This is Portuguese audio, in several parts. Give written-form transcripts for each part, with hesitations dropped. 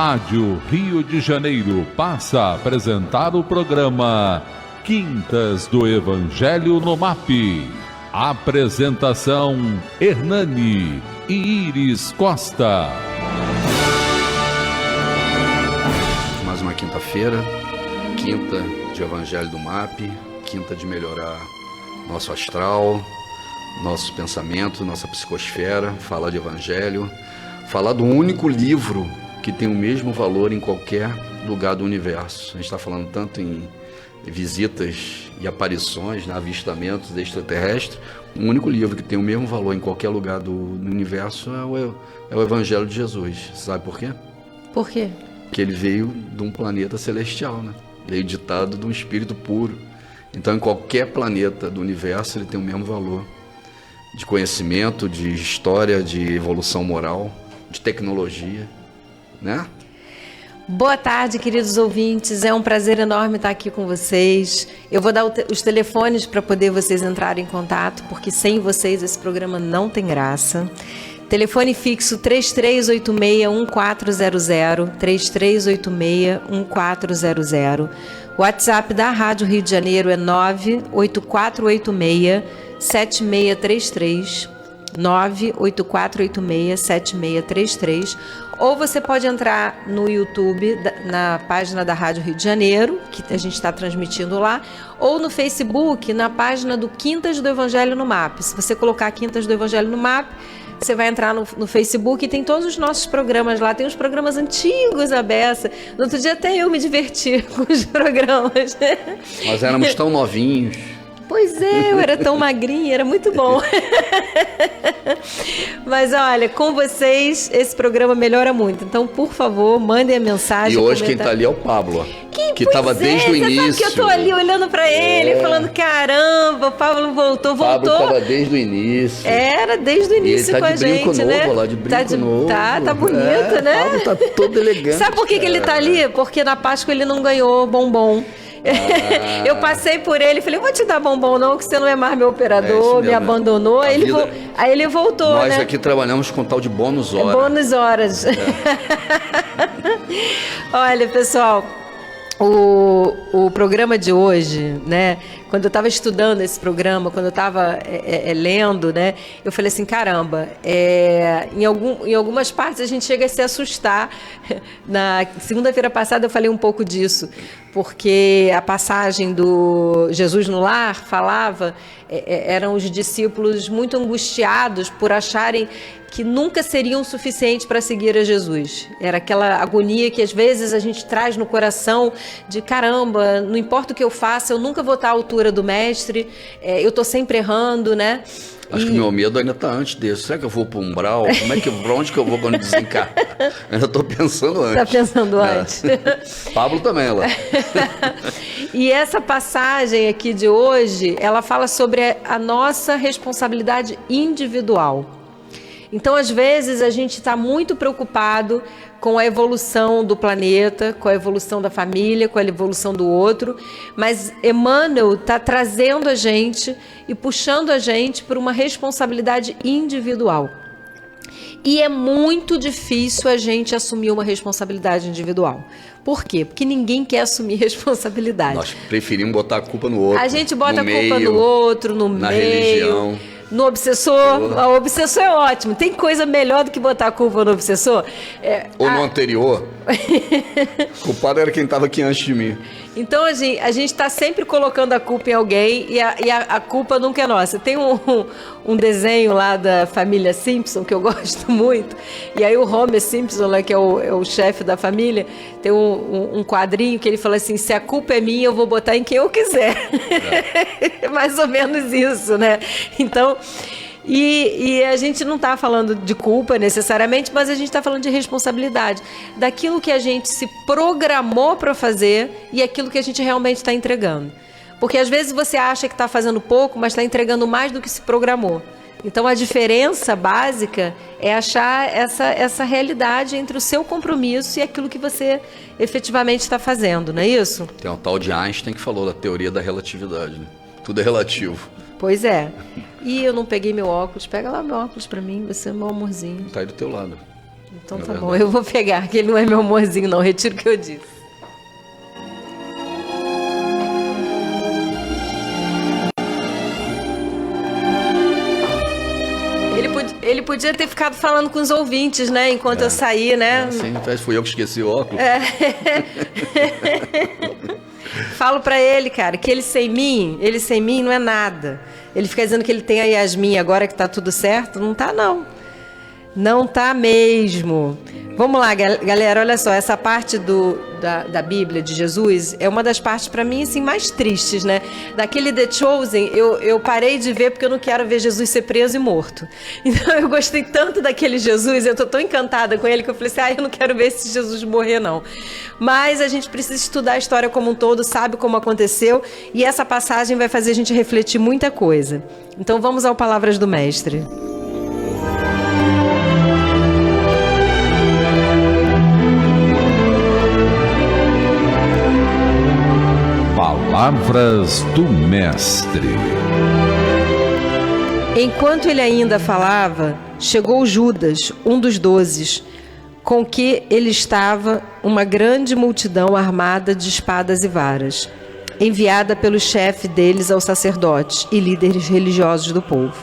Rádio Rio de Janeiro passa a apresentar o programa Quintas do Evangelho no MAP. Apresentação: Hernani e Iris Costa. Mais uma quinta-feira, quinta de Evangelho do MAP, quinta de melhorar nosso astral, nosso pensamento, nossa psicosfera, falar de Evangelho, falar do único livro que tem o mesmo valor em qualquer lugar do universo. A gente está falando tanto em visitas e aparições, avistamentos extraterrestres. O único livro que tem o mesmo valor em qualquer lugar do universo é o Evangelho de Jesus. Sabe por quê? Por quê? Porque ele veio de um planeta celestial, né? Veio ditado de um espírito puro. Então, em qualquer planeta do universo, ele tem o mesmo valor de conhecimento, de história, de evolução moral, de tecnologia, né? Boa tarde, queridos ouvintes. É um prazer enorme estar aqui com vocês. Eu vou dar os telefones para poder vocês entrarem em contato, porque sem vocês esse programa não tem graça. Telefone fixo 3386-1400, 3386-1400. O WhatsApp da Rádio Rio de Janeiro é 98486-7633, 98486-7633. Ou você pode entrar no YouTube, na página da Rádio Rio de Janeiro, que a gente está transmitindo lá, ou no Facebook, na página do Quintas do Evangelho no MAP. Se você colocar Quintas do Evangelho no MAP, você vai entrar no Facebook e tem todos os nossos programas lá. Tem uns programas antigos, a beça. No outro dia até eu me diverti com os programas. Nós éramos tão novinhos. Pois é, eu era tão magrinha, era muito bom. Mas olha, com vocês esse programa melhora muito. Então, por favor, mandem a mensagem. E hoje quem está ali é o Pablo, que estava desde o início. Sabe que eu estou ali olhando para ele, falando, caramba, o Pablo voltou. Pablo estava desde o início. Era desde o início ele tá com a gente, novo, né? Lá de brinco novo. Tá bonito, né? O Pablo tá todo elegante. Sabe por que ele tá ali? Porque na Páscoa ele não ganhou bombom. Eu passei por ele e falei, vou te dar bombom não, que você não é mais meu operador, me abandonou. Aí ele voltou, nós, né? Nós aqui trabalhamos com tal de bônus horas. Bônus horas. Olha, pessoal, o programa de hoje, né? Quando eu estava estudando esse programa, quando eu estava lendo, né? Eu falei assim, caramba, em algumas partes a gente chega a se assustar. Na segunda-feira passada eu falei um pouco disso, porque a passagem do Jesus no lar falava, eram os discípulos muito angustiados por acharem que nunca seriam suficientes para seguir a Jesus. Era aquela agonia que às vezes a gente traz no coração de caramba, não importa o que eu faça, eu nunca vou estar à altura do mestre, eu estou sempre errando, né? Acho que o meu medo ainda está antes desse. Será que eu vou para o umbral? Para onde que eu vou quando desencarnar? Ainda estou pensando antes. Está pensando antes. Pablo também, lá. E essa passagem aqui de hoje, ela fala sobre a nossa responsabilidade individual. Então, às vezes, a gente está muito preocupado com a evolução do planeta, com a evolução da família, com a evolução do outro, mas Emmanuel está trazendo a gente e puxando a gente para uma responsabilidade individual. E é muito difícil a gente assumir uma responsabilidade individual. Por quê? Porque ninguém quer assumir responsabilidade. Nós preferimos botar a culpa no outro. A gente bota a culpa no outro, no meio. Na religião. No obsessor. O obsessor é ótimo. Tem coisa melhor do que botar a culpa no obsessor? Ou no anterior. O culpado era quem estava aqui antes de mim. Então a gente está sempre colocando a culpa em alguém e a culpa nunca é nossa. Tem um desenho lá da família Simpson que eu gosto muito. E aí o Homer Simpson, lá, que é o chefe da família, tem um quadrinho que ele fala assim, se a culpa é minha, eu vou botar em quem eu quiser. É mais ou menos isso, né? Então... E a gente não está falando de culpa necessariamente, mas a gente está falando de responsabilidade, daquilo que a gente se programou para fazer e aquilo que a gente realmente está entregando. Porque às vezes você acha que está fazendo pouco, mas está entregando mais do que se programou. Então a diferença básica é achar essa realidade entre o seu compromisso e aquilo que você efetivamente está fazendo, não é isso? Tem um tal de Einstein que falou da teoria da relatividade, né? Tudo é relativo. Pois é. E eu não peguei meu óculos. Pega lá meu óculos pra mim, você é meu amorzinho. Tá aí do teu lado. Então tá bom, eu vou pegar, que ele não é meu amorzinho não, retiro o que eu disse. Ele podia ter ficado falando com os ouvintes, né? Enquanto eu saí, né? Sim, fui eu que esqueci o óculos. Falo pra ele, cara, que ele sem mim não é nada. Ele fica dizendo que ele tem a Yasmin agora que tá tudo certo. Não tá, não. Não tá mesmo. Vamos lá, galera, olha só, essa parte da Bíblia de Jesus é uma das partes, para mim, assim, mais tristes, né? Daquele The Chosen, eu parei de ver porque eu não quero ver Jesus ser preso e morto. Então, eu gostei tanto daquele Jesus, eu tô tão encantada com ele que eu falei assim, eu não quero ver esse Jesus morrer, não. Mas a gente precisa estudar a história como um todo, sabe como aconteceu, e essa passagem vai fazer a gente refletir muita coisa. Então, vamos ao Palavras do Mestre. Palavras do Mestre. Enquanto ele ainda falava, chegou Judas, um dos 12, com que ele estava uma grande multidão armada de espadas e varas, enviada pelo chefe deles aos sacerdotes e líderes religiosos do povo.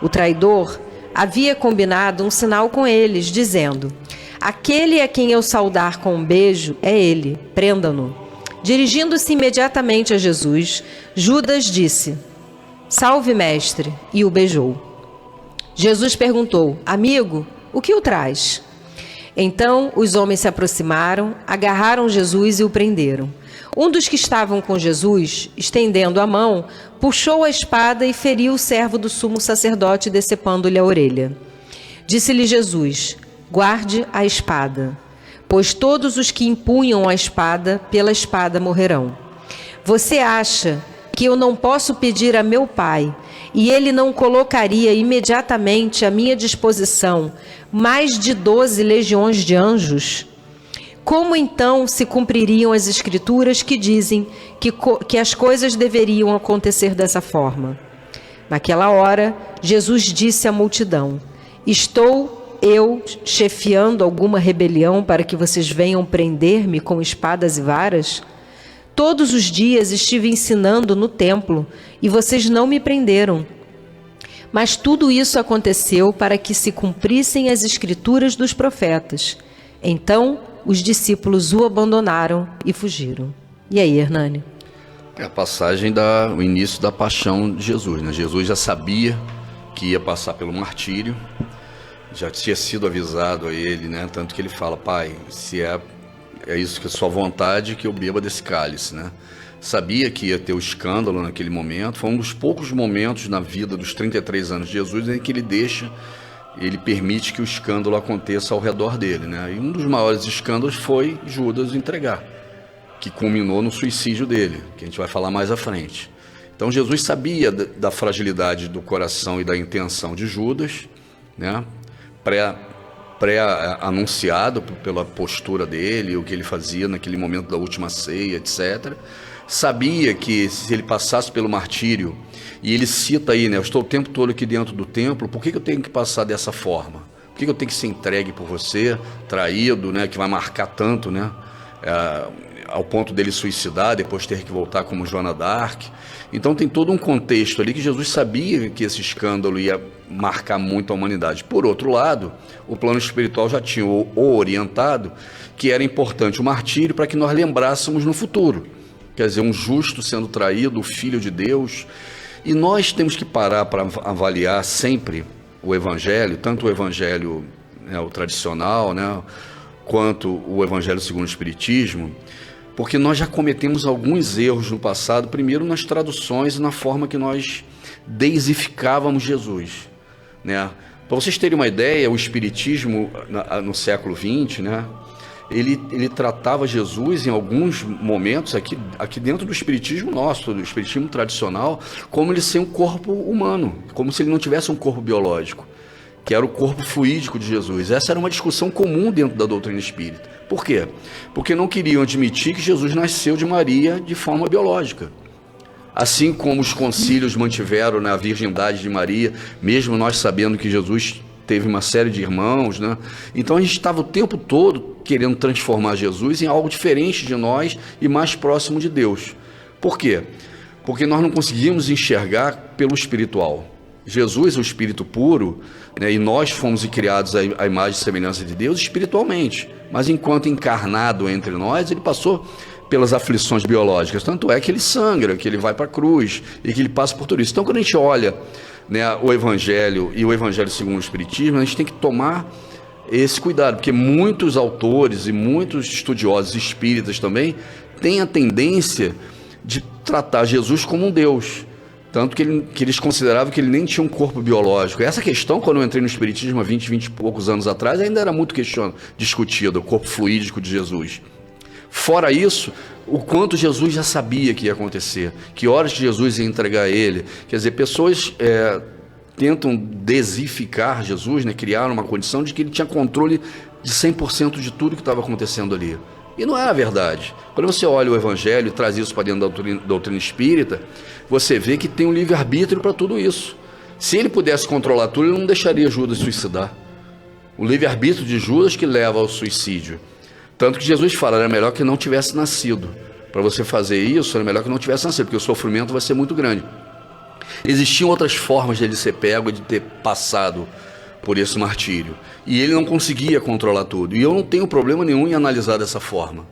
O traidor havia combinado um sinal com eles, dizendo: aquele a quem eu saudar com um beijo é ele, prendam-no. Dirigindo-se imediatamente a Jesus, Judas disse: salve, mestre, e o beijou. Jesus perguntou: amigo, o que o traz? Então os homens se aproximaram, agarraram Jesus e o prenderam. Um dos que estavam com Jesus, estendendo a mão, puxou a espada e feriu o servo do sumo sacerdote, decepando-lhe a orelha. Disse-lhe Jesus: guarde a espada, pois todos os que empunham a espada, pela espada morrerão. Você acha que eu não posso pedir a meu Pai, e ele não colocaria imediatamente à minha disposição mais de 12 legiões de anjos? Como então se cumpririam as Escrituras que dizem que as coisas deveriam acontecer dessa forma? Naquela hora, Jesus disse à multidão: estou eu chefiando alguma rebelião para que vocês venham prender-me com espadas e varas? Todos os dias estive ensinando no templo e vocês não me prenderam. Mas tudo isso aconteceu para que se cumprissem as escrituras dos profetas. Então os discípulos o abandonaram e fugiram. E aí, Hernani? É a passagem o início da paixão de Jesus, né? Jesus já sabia que ia passar pelo martírio. Já tinha sido avisado a ele, né? Tanto que ele fala: pai, se é isso que é sua vontade, que eu beba desse cálice, né? Sabia que ia ter o escândalo naquele momento. Foi um dos poucos momentos na vida dos 33 anos de Jesus em que ele permite que o escândalo aconteça ao redor dele, né? E um dos maiores escândalos foi Judas entregar, que culminou no suicídio dele, que a gente vai falar mais à frente. Então Jesus sabia da fragilidade do coração e da intenção de Judas, né? Pré-anunciado pela postura dele, o que ele fazia naquele momento da última ceia, etc. Sabia que se ele passasse pelo martírio, e ele cita aí, né? Eu estou o tempo todo aqui dentro do templo, por que eu tenho que passar dessa forma? Por que eu tenho que ser entregue por você, traído, né? Que vai marcar tanto, né? Ao ponto dele suicidar, depois ter que voltar como Joana d'Arc. Então tem todo um contexto ali que Jesus sabia que esse escândalo ia marcar muito a humanidade. Por outro lado, o plano espiritual já tinha o orientado que era importante o martírio para que nós lembrássemos no futuro. Quer dizer, um justo sendo traído, o Filho de Deus. E nós temos que parar para avaliar sempre o Evangelho, tanto o Evangelho, né, o tradicional, né, quanto o Evangelho segundo o Espiritismo, porque nós já cometemos alguns erros no passado, primeiro nas traduções e na forma que nós deisificávamos Jesus, né? Para vocês terem uma ideia, o Espiritismo no século XX, né, ele tratava Jesus em alguns momentos aqui dentro do Espiritismo nosso, do Espiritismo tradicional, como ele ser um corpo humano, como se ele não tivesse um corpo biológico, que era o corpo fluídico de Jesus. Essa era uma discussão comum dentro da doutrina espírita. Por quê? Porque não queriam admitir que Jesus nasceu de Maria de forma biológica. Assim como os concílios mantiveram, né, a virgindade de Maria, mesmo nós sabendo que Jesus teve uma série de irmãos, né? Então a gente estava o tempo todo querendo transformar Jesus em algo diferente de nós e mais próximo de Deus. Por quê? Porque nós não conseguimos enxergar pelo espiritual. Jesus, o Espírito puro, né, e nós fomos criados à imagem e semelhança de Deus espiritualmente, mas enquanto encarnado entre nós, ele passou pelas aflições biológicas, tanto é que ele sangra, que ele vai para a cruz e que ele passa por tudo isso. Então, quando a gente olha, né, o Evangelho e o Evangelho segundo o Espiritismo, a gente tem que tomar esse cuidado, porque muitos autores e muitos estudiosos espíritas também têm a tendência de tratar Jesus como um Deus. Tanto que eles consideravam que ele nem tinha um corpo biológico. Essa questão, quando eu entrei no Espiritismo há 20 e poucos anos atrás, ainda era muito discutida, o corpo fluídico de Jesus. Fora isso, o quanto Jesus já sabia que ia acontecer, que horas que Jesus ia entregar a ele. Quer dizer, pessoas tentam desificar Jesus, né, criar uma condição de que ele tinha controle de 100% de tudo que estava acontecendo ali. E não é a verdade. Quando você olha o Evangelho e traz isso para dentro da doutrina espírita, você vê que tem um livre-arbítrio para tudo isso. Se ele pudesse controlar tudo, ele não deixaria Judas suicidar. O livre-arbítrio de Judas que leva ao suicídio. Tanto que Jesus fala, era melhor que não tivesse nascido. Para você fazer isso, era melhor que não tivesse nascido, porque o sofrimento vai ser muito grande. Existiam outras formas de ele ser pego, de ter passado por esse martírio. E ele não conseguia controlar tudo. E eu não tenho problema nenhum em analisar dessa forma,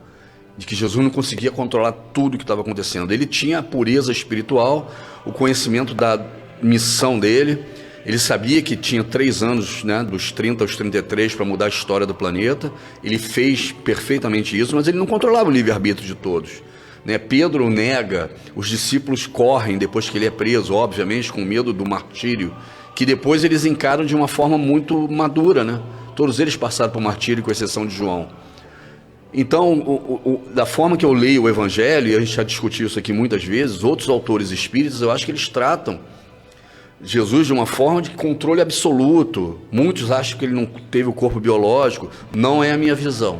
de que Jesus não conseguia controlar tudo o que estava acontecendo. Ele tinha a pureza espiritual, o conhecimento da missão dele. Ele sabia que tinha 3 anos, né, dos 30 aos 33, para mudar a história do planeta. Ele fez perfeitamente isso, mas ele não controlava o livre-arbítrio de todos. Né? Pedro nega, os discípulos correm depois que ele é preso, obviamente, com medo do martírio, que depois eles encaram de uma forma muito madura, né? Todos eles passaram por martírio, com exceção de João. Então, da forma que eu leio o Evangelho, e a gente já discutiu isso aqui muitas vezes, outros autores espíritas, eu acho que eles tratam Jesus de uma forma de controle absoluto. Muitos acham que ele não teve o corpo biológico. Não é a minha visão.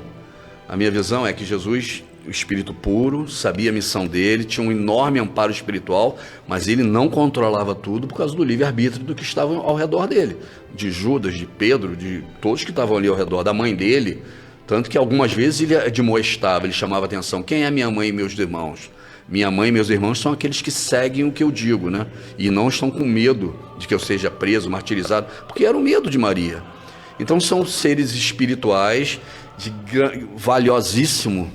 A minha visão é que Jesus, o Espírito puro, sabia a missão dele, tinha um enorme amparo espiritual, mas ele não controlava tudo por causa do livre-arbítrio do que estava ao redor dele. De Judas, de Pedro, de todos que estavam ali ao redor, da mãe dele. Tanto que algumas vezes ele admoestava, ele chamava atenção. Quem é minha mãe e meus irmãos? Minha mãe e meus irmãos são aqueles que seguem o que eu digo, né? E não estão com medo de que eu seja preso, martirizado, porque era o medo de Maria. Então são seres espirituais de valiosíssimo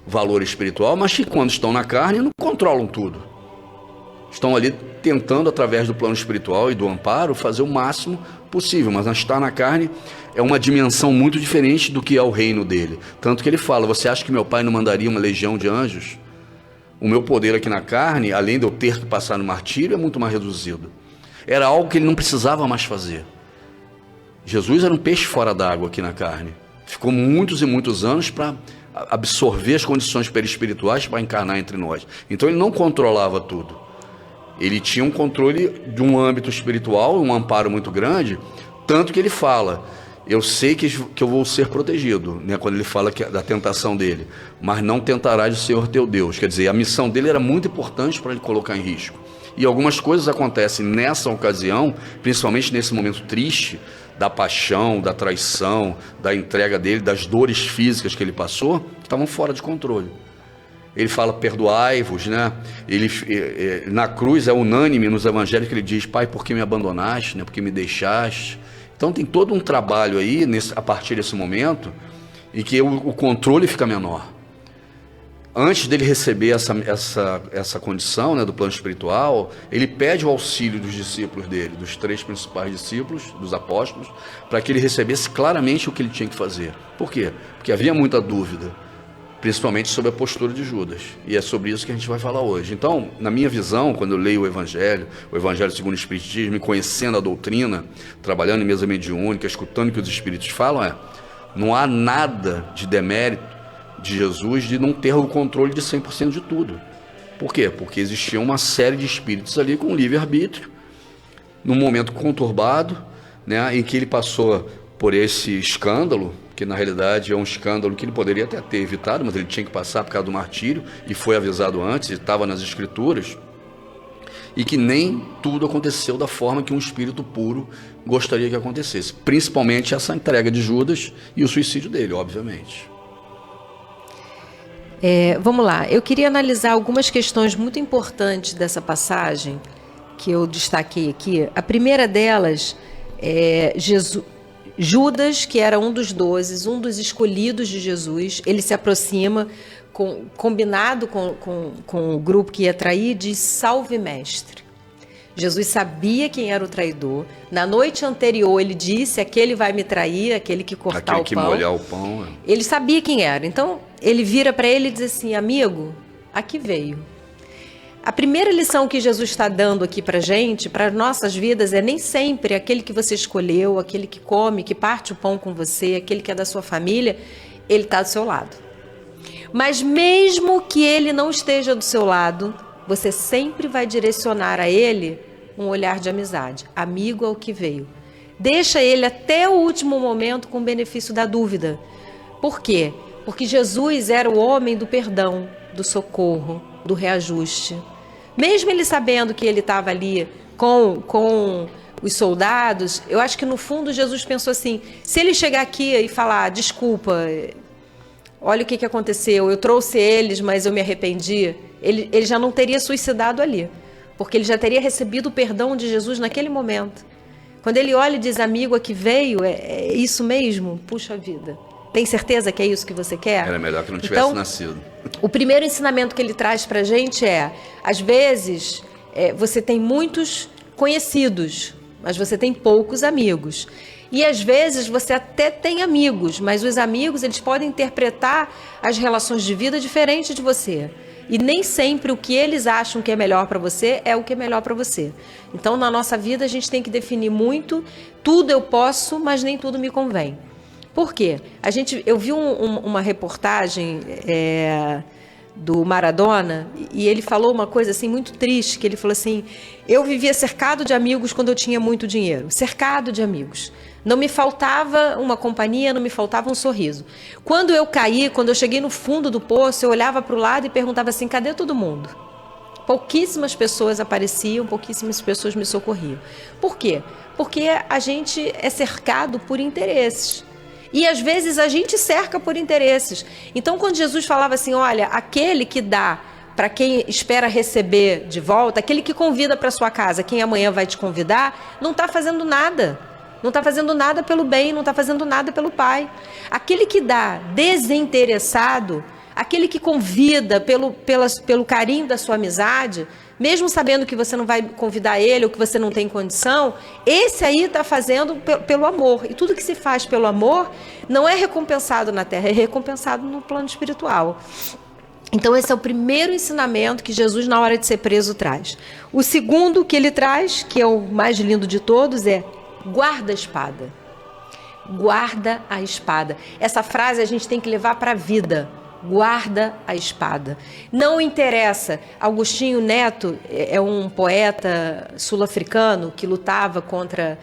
valor espiritual, mas que quando estão na carne não controlam tudo. Estão ali tentando, através do plano espiritual e do amparo, fazer o máximo possível, mas estar na carne é uma dimensão muito diferente do que é o reino dele. Tanto que ele fala, você acha que meu pai não mandaria uma legião de anjos? O meu poder aqui na carne, além de eu ter que passar no martírio, é muito mais reduzido. Era algo que ele não precisava mais fazer. Jesus era um peixe fora d'água aqui na carne. Ficou muitos e muitos anos para absorver as condições perispirituais para encarnar entre nós. Então ele não controlava tudo. Ele tinha um controle de um âmbito espiritual, um amparo muito grande, tanto que ele fala, eu sei que eu vou ser protegido, né, quando ele fala da tentação dele, mas não tentarás o Senhor teu Deus. Quer dizer, a missão dele era muito importante para ele colocar em risco. E algumas coisas acontecem nessa ocasião, principalmente nesse momento triste, da paixão, da traição, da entrega dele, das dores físicas que ele passou, que estavam fora de controle. Ele fala, perdoai-vos, né? Ele, na cruz é unânime nos evangelhos que ele diz, Pai, por que me abandonaste, né? Por que me deixaste? Então tem todo um trabalho aí, a partir desse momento, em que o controle fica menor. Antes dele receber essa condição, né, do plano espiritual, ele pede o auxílio dos discípulos dele, dos 3 principais discípulos, dos apóstolos, para que ele recebesse claramente o que ele tinha que fazer. Por quê? Porque havia muita dúvida, principalmente sobre a postura de Judas. E é sobre isso que a gente vai falar hoje. Então, na minha visão, quando eu leio o Evangelho segundo o Espiritismo, e conhecendo a doutrina, trabalhando em mesa mediúnica, escutando o que os Espíritos falam, não há nada de demérito de Jesus de não ter o controle de 100% de tudo. Por quê? Porque existia uma série de espíritos ali com livre-arbítrio, num momento conturbado, né, em que ele passou por esse escândalo, que na realidade é um escândalo que ele poderia até ter evitado, mas ele tinha que passar por causa do martírio, e foi avisado antes, e estava nas escrituras. e que nem tudo aconteceu da forma que um espírito puro gostaria que acontecesse. Principalmente essa entrega de Judas e o suicídio dele, obviamente. Vamos lá, eu queria analisar algumas questões muito importantes dessa passagem que eu destaquei aqui. A primeira delas é Judas, que era um dos 12, um dos escolhidos de Jesus, ele se aproxima, combinado com o grupo que ia trair, diz: salve mestre. Jesus sabia quem era o traidor. Na noite anterior ele disse: aquele vai me trair, aquele que cortar aquele o pão. Que molhar o pão. Ele sabia quem era. Então ele vira para ele e diz assim: amigo, aqui veio. A primeira lição que Jesus está dando aqui para gente, para nossas vidas, é nem sempre aquele que você escolheu, aquele que come, que parte o pão com você, aquele que é da sua família, ele está do seu lado. Mas mesmo que ele não esteja do seu lado, você sempre vai direcionar a ele um olhar de amizade. Amigo ao que veio. Deixa ele até o último momento com o benefício da dúvida. Por quê? Porque Jesus era o homem do perdão, do socorro, do reajuste. Mesmo ele sabendo que ele estava ali com os soldados, eu acho que no fundo Jesus pensou assim: se ele chegar aqui e falar, desculpa, olha o que aconteceu, eu trouxe eles, mas eu me arrependi, ele já não teria suicidado ali, porque ele já teria recebido o perdão de Jesus naquele momento. Quando ele olha e diz: amigo, aqui veio, é isso mesmo? Puxa vida. Tem certeza que é isso que você quer? Era melhor que não tivesse nascido. O primeiro ensinamento que ele traz para a gente é: às vezes você tem muitos conhecidos, mas você tem poucos amigos. E às vezes você até tem amigos, mas os amigos, eles podem interpretar as relações de vida diferente de você. E nem sempre o que eles acham que é melhor para você é o que é melhor para você. Então, na nossa vida, a gente tem que definir muito: tudo eu posso, mas nem tudo me convém. Por quê? Eu vi uma reportagem do Maradona, e ele falou uma coisa assim muito triste, que ele falou assim: eu vivia cercado de amigos quando eu tinha muito dinheiro, cercado de amigos. Não me faltava uma companhia, não me faltava um sorriso. Quando eu caí, quando eu cheguei no fundo do poço, eu olhava para o lado e perguntava assim: cadê todo mundo? Pouquíssimas pessoas apareciam, pouquíssimas pessoas me socorriam. Por quê? Porque a gente é cercado por interesses. E às vezes a gente cerca por interesses. Então, quando Jesus falava assim: olha, aquele que dá para quem espera receber de volta, aquele que convida para sua casa, quem amanhã vai te convidar, não está fazendo nada. Não está fazendo nada pelo bem, não está fazendo nada pelo Pai. Aquele que dá desinteressado, aquele que convida pelo carinho da sua amizade, mesmo sabendo que você não vai convidar ele ou que você não tem condição, esse aí está fazendo pelo amor. E tudo que se faz pelo amor não é recompensado na terra, é recompensado no plano espiritual. Então esse é o primeiro ensinamento que Jesus, na hora de ser preso, traz. O segundo que ele traz, que é o mais lindo de todos, é: guarda a espada. Guarda a espada. Essa frase a gente tem que levar para a vida. Guarda a espada. Não interessa. Agostinho Neto é um poeta sul-africano que lutava contra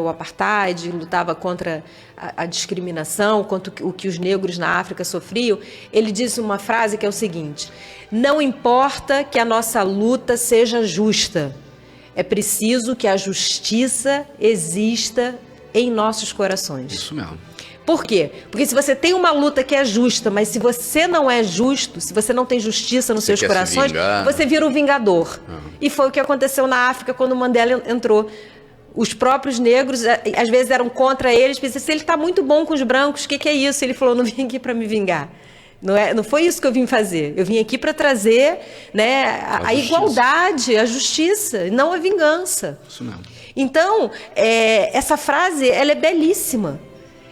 o apartheid, lutava contra a discriminação, contra o que os negros na África sofriam. Ele disse uma frase que é o seguinte: não importa que a nossa luta seja justa, é preciso que a justiça exista em nossos corações. Isso mesmo. Por quê? Porque se você tem uma luta que é justa, mas se você não é justo, se você não tem justiça nos seus corações, você vira um vingador. E foi o que aconteceu na África quando o Mandela entrou. Os próprios negros, às vezes, eram contra eles, pensavam: se ele está muito bom com os brancos, o que é isso? Ele falou: não vim aqui para me vingar. Não foi isso que eu vim fazer. Eu vim aqui para trazer, né, a igualdade, a justiça, não a vingança. Isso mesmo. Então, essa frase, ela é belíssima.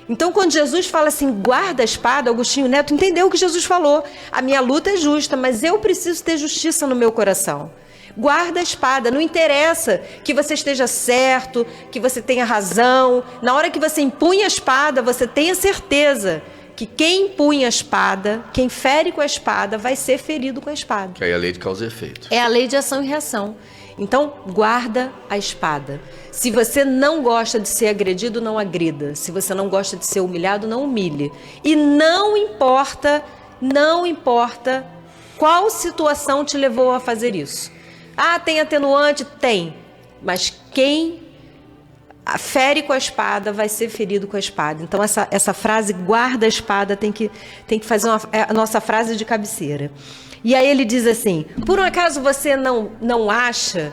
Então, quando Jesus fala assim: guarda a espada, Agostinho Neto entendeu o que Jesus falou. A minha luta é justa, mas eu preciso ter justiça no meu coração. Guarda a espada. Não interessa que você esteja certo, que você tenha razão. Na hora que você empunha a espada, você tenha certeza que quem empunha a espada, quem fere com a espada, vai ser ferido com a espada. Que aí a lei de causa e efeito. É a lei de ação e reação. Então, guarda a espada. Se você não gosta de ser agredido, não agrida. Se você não gosta de ser humilhado, não humilhe. E não importa qual situação te levou a fazer isso. Ah, tem atenuante? Tem. Mas quem fere com a espada vai ser ferido com a espada. Então essa frase, guarda a espada, tem que fazer a nossa frase de cabeceira. E aí ele diz assim: por um acaso você não acha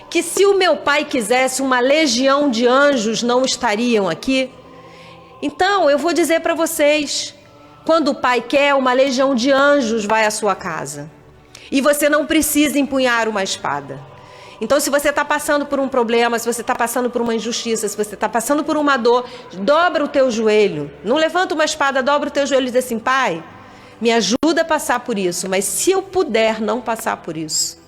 que se o meu pai quisesse, uma legião de anjos não estariam aqui? Então eu vou dizer para vocês, quando o pai quer, uma legião de anjos vai à sua casa. E você não precisa empunhar uma espada. Então, se você está passando por um problema, se você está passando por uma injustiça, se você está passando por uma dor, dobra o teu joelho. Não levanta uma espada, dobra o teu joelho e diz assim: pai, me ajuda a passar por isso, mas se eu puder não passar por isso,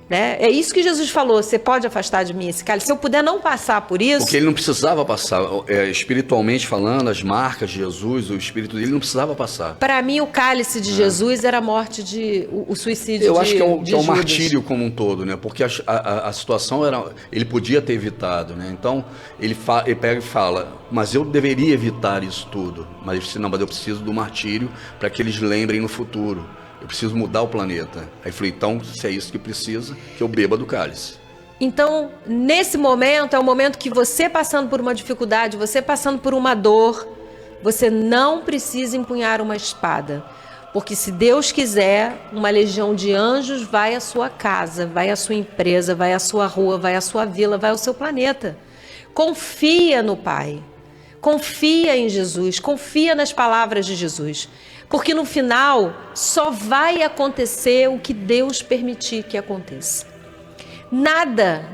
né? É isso que Jesus falou: você pode afastar de mim esse cálice, se eu puder não passar por isso. Porque ele não precisava passar, espiritualmente falando, as marcas de Jesus, o espírito dele não precisava passar. Para mim, o cálice de Jesus era a morte o suicídio. Eu acho que é o Judas. martírio como um todo, né? Porque a situação era, ele podia ter evitado, né? Então ele pega e fala: mas eu deveria evitar isso tudo, mas eu preciso do martírio para que eles lembrem no futuro. Eu preciso mudar o planeta. Aí eu falei: então, se é isso que precisa, que eu beba do cálice. Então, nesse momento, é o momento que você passando por uma dificuldade, você passando por uma dor, você não precisa empunhar uma espada. Porque se Deus quiser, uma legião de anjos vai à sua casa, vai à sua empresa, vai à sua rua, vai à sua vila, vai ao seu planeta. Confia no Pai. Confia em Jesus, confia nas palavras de Jesus. Porque no final só vai acontecer o que Deus permitir que aconteça. Nada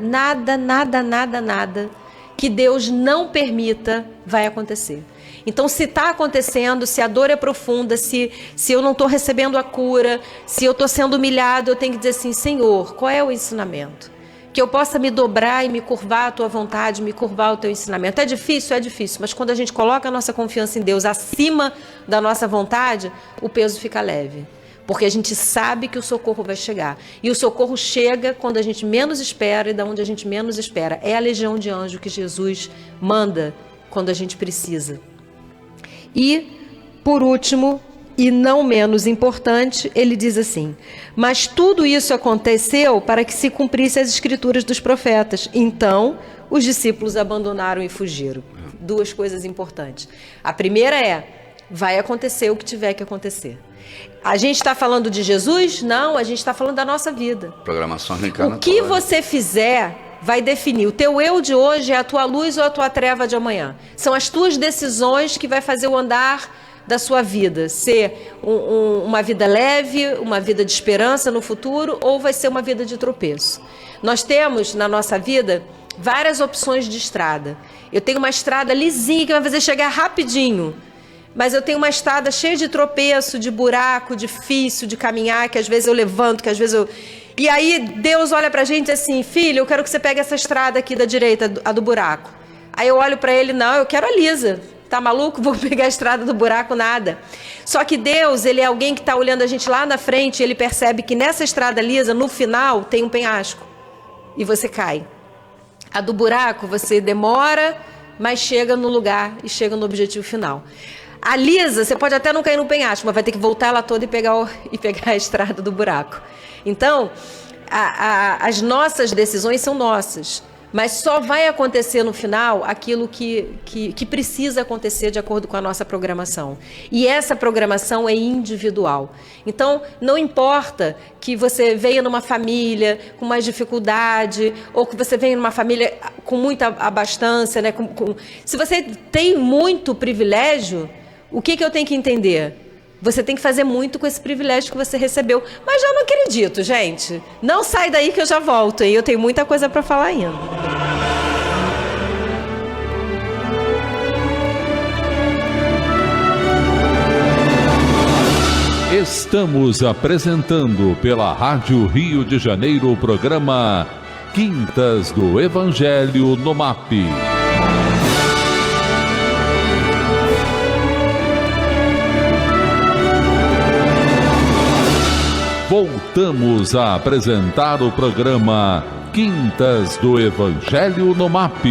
que Deus não permita vai acontecer. Então, se está acontecendo, se a dor é profunda, se eu não estou recebendo a cura, se eu estou sendo humilhado, eu tenho que dizer assim: Senhor, qual é o ensinamento? Que eu possa me dobrar e me curvar à tua vontade, me curvar ao teu ensinamento. É difícil? É difícil. Mas quando a gente coloca a nossa confiança em Deus acima da nossa vontade, o peso fica leve. Porque a gente sabe que o socorro vai chegar. E o socorro chega quando a gente menos espera e da onde a gente menos espera. É a legião de anjo que Jesus manda quando a gente precisa. E, por último, e não menos importante, ele diz assim: mas tudo isso aconteceu para que se cumprisse as escrituras dos profetas. Então, os discípulos abandonaram e fugiram. Duas coisas importantes. A primeira é: vai acontecer o que tiver que acontecer. A gente está falando de Jesus? Não, a gente está falando da nossa vida. Programação reencarnatória. O que você fizer vai definir. O teu eu de hoje é a tua luz ou a tua treva de amanhã. São as tuas decisões que vai fazer o andar da sua vida, ser uma vida leve, uma vida de esperança no futuro, ou vai ser uma vida de tropeço. Nós temos na nossa vida várias opções de estrada. Eu tenho uma estrada lisinha que vai fazer chegar rapidinho, mas eu tenho uma estrada cheia de tropeço, de buraco, difícil de caminhar, que às vezes eu levanto, que às vezes eu... E aí Deus olha pra gente assim: filho, eu quero que você pegue essa estrada aqui da direita, a do buraco. Aí eu olho pra ele: não, eu quero a lisa. Tá maluco? Vou pegar a estrada do buraco, nada. Só que Deus, ele é alguém que está olhando a gente lá na frente e ele percebe que nessa estrada lisa, no final, tem um penhasco. E você cai. A do buraco, você demora, mas chega no lugar e chega no objetivo final. A lisa, você pode até não cair no penhasco, mas vai ter que voltar ela toda e pegar a estrada do buraco. Então, as nossas decisões são nossas. Mas só vai acontecer no final aquilo que precisa acontecer de acordo com a nossa programação. E essa programação é individual. Então, não importa que você venha numa família com mais dificuldade, ou que você venha numa família com muita abastança, né? Se você tem muito privilégio, o que eu tenho que entender? Você tem que fazer muito com esse privilégio que você recebeu. Mas já não acredito, gente. Não sai daí que eu já volto. E eu tenho muita coisa para falar ainda. Estamos apresentando pela Rádio Rio de Janeiro o programa Quintas do Evangelho no MAP. Voltamos a apresentar o programa Quintas do Evangelho no MAP.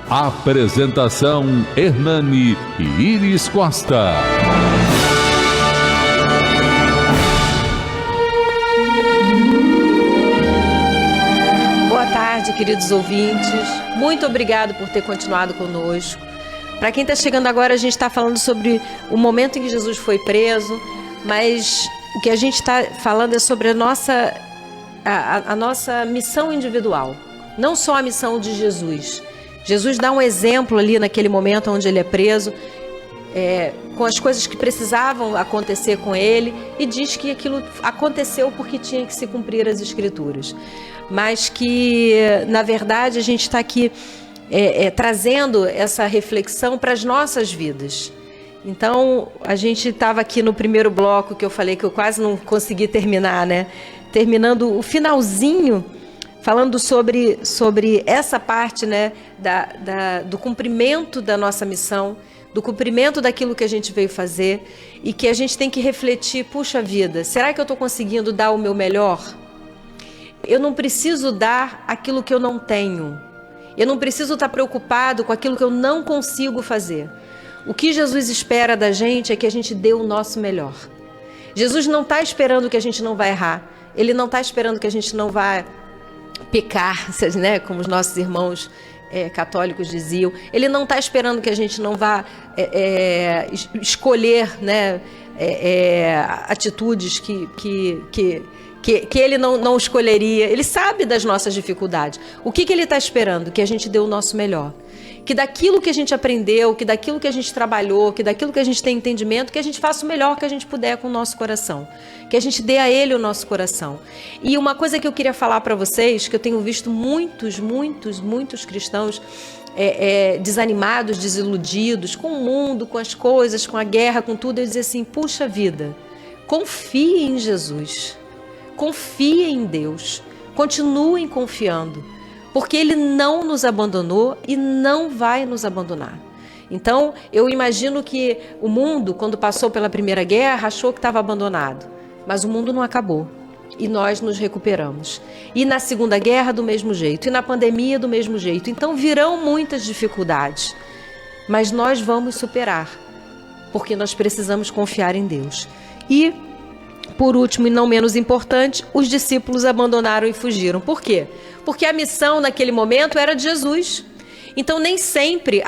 Apresentação: Hernani e Iris Costa. queridos ouvintes. Muito obrigado por ter continuado conosco. Para quem está chegando agora, a gente está falando sobre o momento em que Jesus foi preso, mas o que a gente está falando é sobre a nossa missão individual, não só a missão de Jesus. Jesus dá um exemplo ali naquele momento onde ele é preso, com as coisas que precisavam acontecer com ele, e diz que aquilo aconteceu porque tinha que se cumprir as Escrituras. Mas que, na verdade, a gente está aqui trazendo essa reflexão para as nossas vidas. Então, a gente estava aqui no primeiro bloco, que eu falei que eu quase não consegui terminar, né? Terminando o finalzinho, falando sobre essa parte, né, do cumprimento da nossa missão, do cumprimento daquilo que a gente veio fazer, e que a gente tem que refletir, puxa vida, será que eu estou conseguindo dar o meu melhor? Eu não preciso dar aquilo que eu não tenho. Eu não preciso estar preocupado com aquilo que eu não consigo fazer. O que Jesus espera da gente é que a gente dê o nosso melhor. Jesus não está esperando que a gente não vai errar. Ele não está esperando que a gente não vai pecar, né, como os nossos irmãos católicos diziam. Ele não está esperando que a gente não vá escolher, né, atitudes que ele não escolheria. Ele sabe das nossas dificuldades. O que ele está esperando? Que a gente dê o nosso melhor. Que daquilo que a gente aprendeu, que daquilo que a gente trabalhou, que daquilo que a gente tem entendimento, que a gente faça o melhor que a gente puder com o nosso coração. Que a gente dê a ele o nosso coração. E uma coisa que eu queria falar para vocês, que eu tenho visto muitos cristãos desanimados, desiludidos com o mundo, com as coisas, com a guerra, com tudo. Eu dizer assim, puxa vida, confie em Jesus. Confie em Deus. Continuem confiando. Porque Ele não nos abandonou e não vai nos abandonar. Então, eu imagino que o mundo, quando passou pela Primeira Guerra, achou que estava abandonado. Mas o mundo não acabou. E nós nos recuperamos. E na Segunda Guerra, do mesmo jeito. E na pandemia, do mesmo jeito. Então, virão muitas dificuldades. Mas nós vamos superar. Porque nós precisamos confiar em Deus. E, por último e não menos importante, os discípulos abandonaram e fugiram. Por quê? Porque a missão naquele momento era de Jesus. Então nem sempre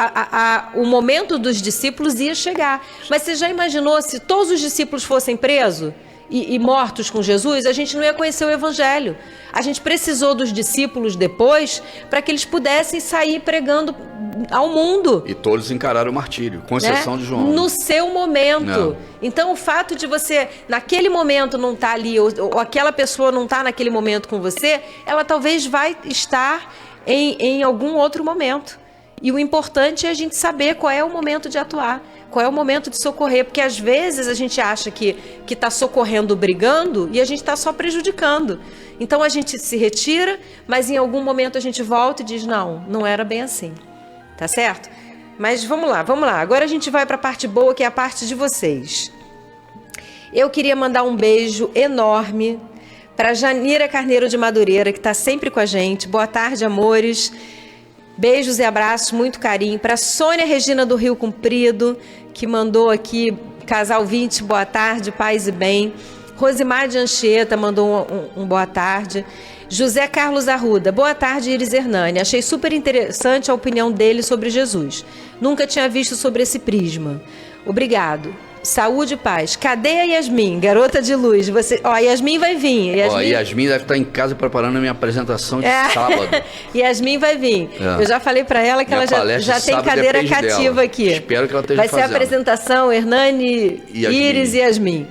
o momento dos discípulos ia chegar. Mas você já imaginou se todos os discípulos fossem presos e mortos com Jesus? A gente não ia conhecer o Evangelho. A gente precisou dos discípulos depois para que eles pudessem sair pregando ao mundo. E todos encararam o martírio, com exceção de João. No seu momento. Então o fato de você, naquele momento, não estar ali, ou aquela pessoa não estar naquele momento com você, ela talvez vai estar em algum outro momento. E o importante é a gente saber qual é o momento de atuar, qual é o momento de socorrer, porque às vezes a gente acha que está socorrendo brigando e a gente está só prejudicando. Então a gente se retira, mas em algum momento a gente volta e diz, não era bem assim. Tá certo? Mas vamos lá. Agora a gente vai para a parte boa, que é a parte de vocês. Eu queria mandar um beijo enorme para Janira Carneiro de Madureira, que está sempre com a gente. Boa tarde, amores. Beijos e abraços, muito carinho. Para Sônia Regina do Rio Comprido, que mandou aqui, casal 20, boa tarde, paz e bem. Rosimar de Anchieta mandou um boa tarde. José Carlos Arruda, boa tarde, Iris Hernani. Achei super interessante a opinião dele sobre Jesus. Nunca tinha visto sobre esse prisma. Obrigado. Saúde e paz. Cadê a Yasmin, garota de luz? A Yasmin vai vir. Yasmin deve estar em casa preparando a minha apresentação de sábado. Yasmin vai vir. Eu já falei para ela que ela já tem cadeira cativa dela. Aqui. Espero que ela esteja fazendo. Vai ser a apresentação Hernani, Iris e Yasmin.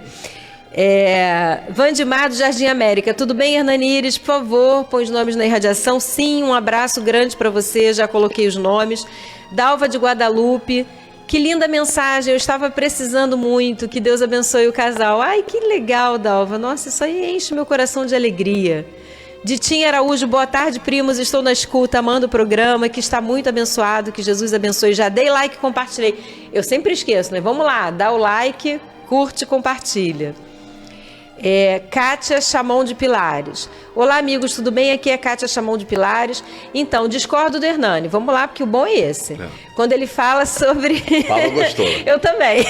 Vandimar do Jardim América. Tudo bem, Hernani Iris? Por favor, põe os nomes na irradiação. Sim, um abraço grande para você. Já coloquei os nomes. Dalva de Guadalupe. Que linda mensagem, eu estava precisando muito, que Deus abençoe o casal. Ai, que legal, Dalva. Nossa, isso aí enche meu coração de alegria. Ditinha Araújo, boa tarde, primos. Estou na escuta, amando o programa, que está muito abençoado, que Jesus abençoe. Já dei like e compartilhei. Eu sempre esqueço, né? Vamos lá, dá o like, curte e compartilha. Kátia Chamon de Pilares. Olá, amigos, tudo bem? Aqui é Kátia Chamon de Pilares. Então, discordo do Hernani. Vamos lá, porque o bom é esse. Quando ele fala sobre... Fala gostoso. Eu também.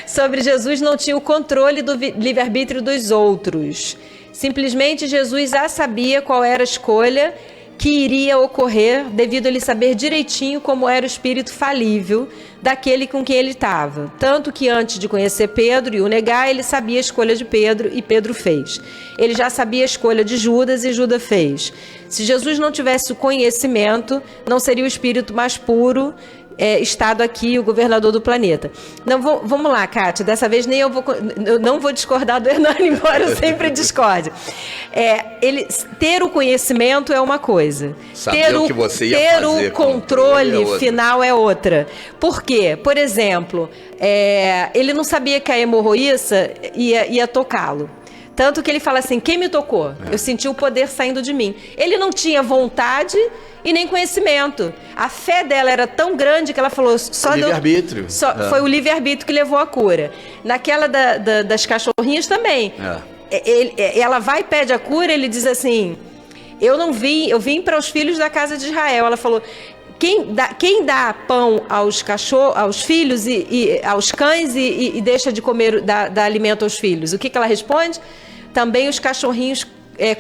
Sobre Jesus não tinha o controle do livre-arbítrio dos outros. Simplesmente Jesus já sabia qual era a escolha que iria ocorrer devido a ele saber direitinho como era o espírito falível daquele com quem ele estava. Tanto que antes de conhecer Pedro e o negar, ele sabia a escolha de Pedro e Pedro fez. Ele já sabia a escolha de Judas e Judas fez. Se Jesus não tivesse o conhecimento, não seria o espírito mais puro estado aqui, o governador do planeta. Não, vamos lá, Kátia, dessa vez nem eu não vou discordar do Hernani, embora eu sempre discorde. Ter o conhecimento é uma coisa. Saber o que você ia ter fazer, o controle é final é outra. Por quê? Por exemplo, ele não sabia que a hemorroíça ia tocá-lo. Tanto que ele fala assim, quem me tocou? Eu senti o poder saindo de mim. Ele não tinha vontade e nem conhecimento. A fé dela era tão grande que ela falou... Livre-arbítrio. Foi o livre-arbítrio que levou à cura. Naquela das cachorrinhas também. Ela vai e pede a cura, ele diz assim, eu vim para os filhos da casa de Israel. Ela falou... Quem dá pão aos filhos e aos cães e deixa de comer, dá alimento aos filhos? O que ela responde? Também os cachorrinhos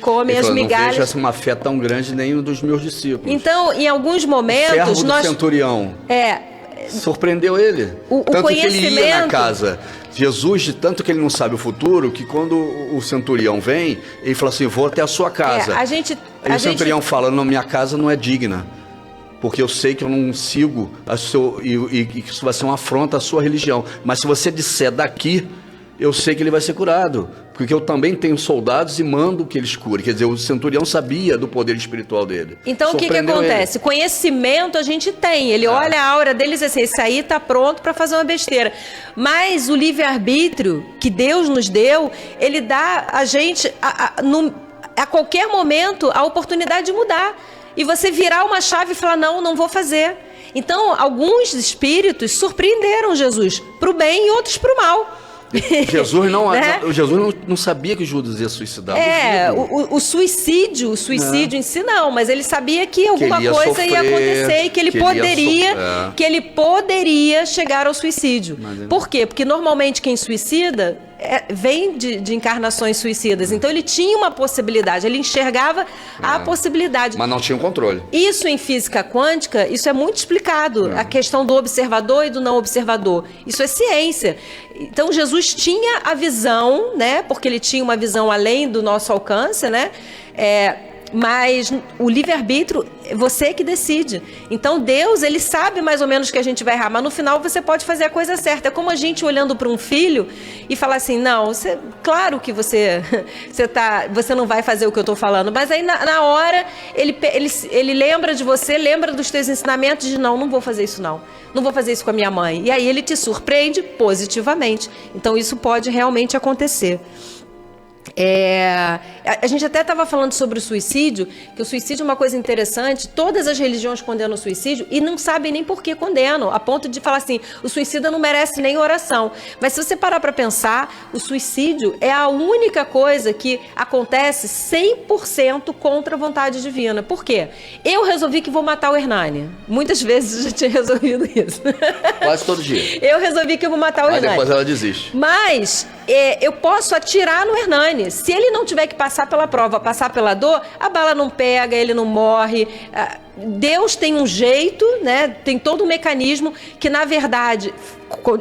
comem as migalhas. Não vejo uma fé tão grande nenhum dos meus discípulos. Então, em alguns momentos... O servo do centurião. Surpreendeu ele. Tanto que ele ia na casa. Jesus, de tanto que ele não sabe o futuro, que quando o centurião vem, ele fala assim, vou até a sua casa. Aí o centurião fala, não, minha casa não é digna. Porque eu sei que eu não sigo e que isso vai ser uma afronta à sua religião. Mas se você disser daqui, eu sei que ele vai ser curado. Porque eu também tenho soldados e mando que eles curem. Quer dizer, o centurião sabia do poder espiritual dele. Então, o que acontece? Ele. Conhecimento a gente tem. Ele olha a aura dele e diz assim, esse aí está pronto para fazer uma besteira. Mas o livre-arbítrio que Deus nos deu, ele dá a gente, a qualquer momento, a oportunidade de mudar. E você virar uma chave e falar, não vou fazer. Então, alguns espíritos surpreenderam Jesus para o bem e outros para o mal. Jesus não sabia que Judas ia suicidar. O suicídio em si não, mas ele sabia que alguma coisa ia acontecer e que ele poderia chegar ao suicídio. Por quê? Porque normalmente quem suicida vem de encarnações suicidas. Então ele tinha uma possibilidade, ele enxergava a possibilidade. Mas não tinha um controle. Isso em física quântica, isso é muito explicado. A questão do observador e do não observador. Isso é ciência. Então Jesus tinha a visão, né? Porque ele tinha uma visão além do nosso alcance, né? Mas o livre-arbítrio, você que decide. Então Deus, ele sabe mais ou menos que a gente vai errar, mas no final você pode fazer a coisa certa. É como a gente olhando para um filho e falar assim, não, claro que você não vai fazer o que eu estou falando, mas aí na hora ele lembra de você, lembra dos teus ensinamentos de não vou fazer isso não vou fazer isso com a minha mãe. E aí ele te surpreende positivamente. Então isso pode realmente acontecer. A gente até estava falando sobre o suicídio, que o suicídio é uma coisa interessante. Todas as religiões condenam o suicídio e não sabem nem por que condenam, a ponto de falar assim, o suicida não merece nem oração. Mas se você parar para pensar, o suicídio é a única coisa que acontece 100% contra a vontade divina. Por quê? Eu resolvi que vou matar o Hernani. Muitas vezes eu já tinha resolvido isso. Quase todo dia. Eu resolvi que eu vou matar o Hernani. Depois ela desiste. Mas eu posso atirar no Hernani. Se ele não tiver que passar pela prova, passar pela dor, a bala não pega, ele não morre. Deus tem um jeito, né? Tem todo um mecanismo que, na verdade,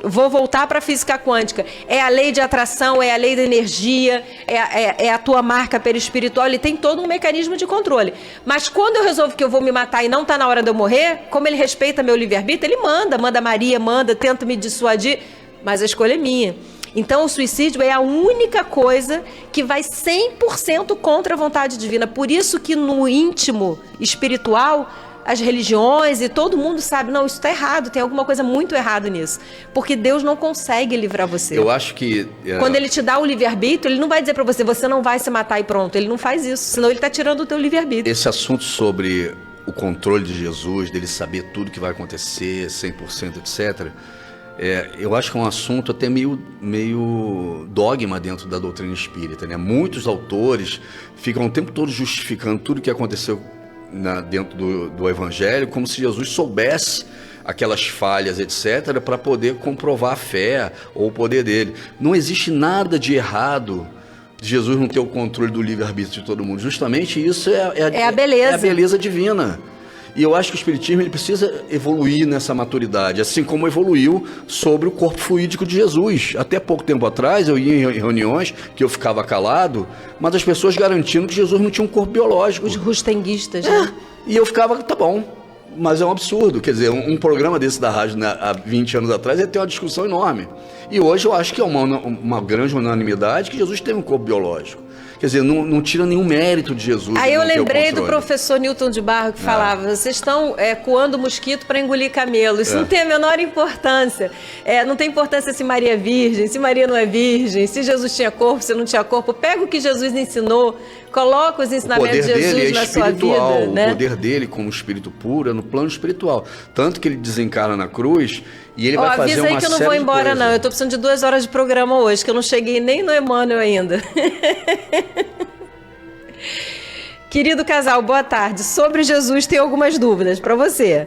vou voltar para a física quântica, é a lei de atração, é a lei da energia, é a tua marca perispiritual, ele tem todo um mecanismo de controle. Mas quando eu resolvo que eu vou me matar e não está na hora de eu morrer, como ele respeita meu livre-arbítrio, ele manda Maria, tenta me dissuadir, mas a escolha é minha. Então, o suicídio é a única coisa que vai 100% contra a vontade divina. Por isso que no íntimo espiritual, as religiões e todo mundo sabe, não, isso está errado, tem alguma coisa muito errada nisso. Porque Deus não consegue livrar você. Eu acho que... Quando ele te dá o livre-arbítrio, ele não vai dizer para você, você não vai se matar e pronto. Ele não faz isso, senão ele está tirando o teu livre-arbítrio. Esse assunto sobre o controle de Jesus, dele saber tudo que vai acontecer, 100%, etc., eu acho que é um assunto até meio dogma dentro da doutrina espírita, né? Muitos autores ficam o tempo todo justificando tudo que aconteceu dentro do Evangelho, como se Jesus soubesse aquelas falhas, etc., para poder comprovar a fé ou o poder dele. Não existe nada de errado de Jesus não ter o controle do livre-arbítrio de todo mundo. Justamente isso é a beleza. É a beleza divina. E eu acho que o Espiritismo ele precisa evoluir nessa maturidade, assim como evoluiu sobre o corpo fluídico de Jesus. Até pouco tempo atrás, eu ia em reuniões que eu ficava calado, mas as pessoas garantindo que Jesus não tinha um corpo biológico. Os rustenguistas, né? E eu ficava, tá bom, mas é um absurdo. Quer dizer, um programa desse da rádio, né, há 20 anos atrás ia ter uma discussão enorme. E hoje eu acho que é uma grande unanimidade que Jesus teve um corpo biológico. Quer dizer, não tira nenhum mérito de Jesus. Aí eu lembrei do professor Newton de Barro que falava, vocês estão coando mosquito para engolir camelo. Isso não tem a menor importância. Não tem importância se Maria é virgem, se Maria não é virgem, se Jesus tinha corpo, se não tinha corpo. Pega o que Jesus ensinou, coloca os ensinamentos de Jesus na sua vida. Né? O poder dele como espírito puro é no plano espiritual. Tanto que ele desencarna na cruz e ele vai fazer uma série de coisas. Avisa aí que eu não vou embora não, eu estou precisando de 2 horas de programa hoje, que eu não cheguei nem no Emmanuel ainda. Querido casal, boa tarde. Sobre Jesus, tenho algumas dúvidas para você.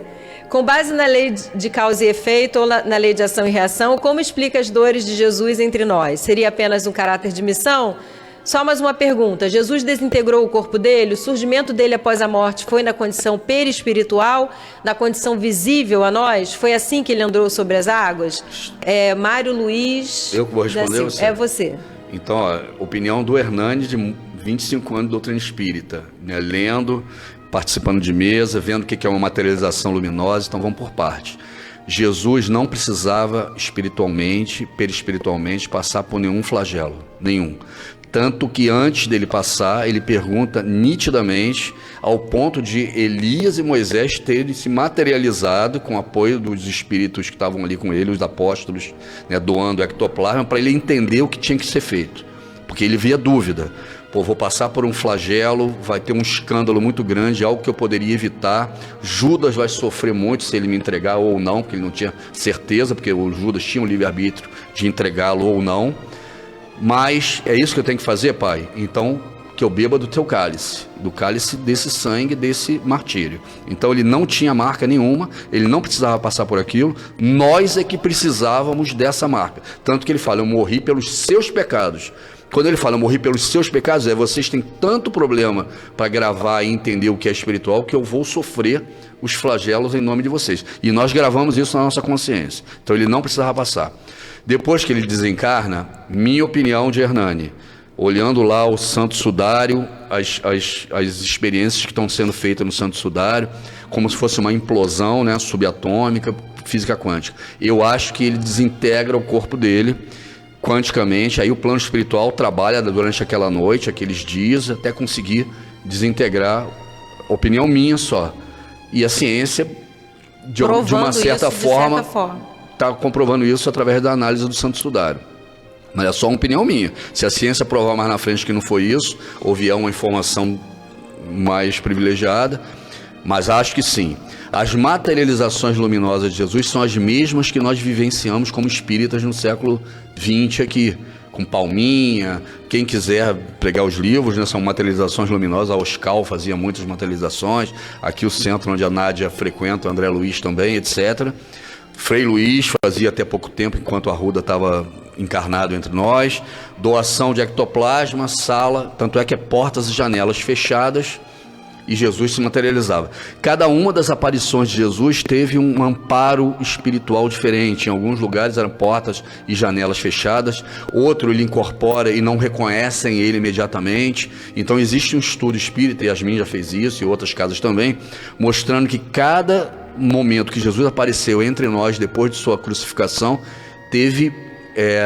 Com base na lei de causa e efeito ou na lei de ação e reação, como explica as dores de Jesus entre nós? Seria apenas um caráter de missão? Só mais uma pergunta. Jesus desintegrou o corpo dele? O surgimento dele após a morte foi na condição perispiritual, na condição visível a nós? Foi assim que ele andou sobre as águas? Mário Luiz... Eu que vou responder você? É você. Então, opinião do Hernani, de 25 anos de doutrina espírita, né? Lendo, participando de mesa, vendo o que é uma materialização luminosa. Então vamos por parte. Jesus não precisava espiritualmente, perispiritualmente, passar por nenhum flagelo, nenhum. Tanto que antes dele passar, ele pergunta nitidamente, ao ponto de Elias e Moisés terem se materializado com o apoio dos espíritos que estavam ali com ele, os apóstolos, né, doando o ectoplasma, para ele entender o que tinha que ser feito. Porque ele via dúvida. Pô, vou passar por um flagelo, vai ter um escândalo muito grande, algo que eu poderia evitar. Judas vai sofrer muito se ele me entregar ou não, porque ele não tinha certeza, porque o Judas tinha o livre-arbítrio de entregá-lo ou não. Mas é isso que eu tenho que fazer, Pai? Então, que eu beba do teu cálice, do cálice desse sangue, desse martírio. Então ele não tinha marca nenhuma, ele não precisava passar por aquilo, nós é que precisávamos dessa marca. Tanto que ele fala, eu morri pelos seus pecados. Quando ele fala, eu morri pelos seus pecados, vocês têm tanto problema para gravar e entender o que é espiritual, que eu vou sofrer os flagelos em nome de vocês. E nós gravamos isso na nossa consciência. Então ele não precisava passar. Depois que ele desencarna, minha opinião de Hernani, olhando lá o Santo Sudário, as experiências que estão sendo feitas no Santo Sudário, como se fosse uma implosão, né, subatômica, física quântica. Eu acho que ele desintegra o corpo dele quanticamente, aí o plano espiritual trabalha durante aquela noite, aqueles dias, até conseguir desintegrar, opinião minha só. E a ciência, de uma certa forma, está comprovando isso através da análise do Santo Sudário. Mas é só uma opinião minha. Se a ciência provar mais na frente que não foi isso, ou vier uma informação mais privilegiada, mas acho que sim. As materializações luminosas de Jesus são as mesmas que nós vivenciamos como espíritas no século XX aqui, com Palminha. Quem quiser pegar os livros, né, são materializações luminosas. A Oscal fazia muitas materializações. Aqui o centro onde a Nádia frequenta, o André Luiz também, etc. Frei Luiz fazia até pouco tempo, enquanto a Arruda estava encarnado entre nós. Doação de ectoplasma, sala, tanto é que é portas e janelas fechadas, e Jesus se materializava. Cada uma das aparições de Jesus teve um amparo espiritual diferente. Em alguns lugares eram portas e janelas fechadas, outro ele incorpora e não reconhecem ele imediatamente. Então existe um estudo espírita, e Yasmin já fez isso, e outras casas também, mostrando que cada momento que Jesus apareceu entre nós depois de sua crucificação, teve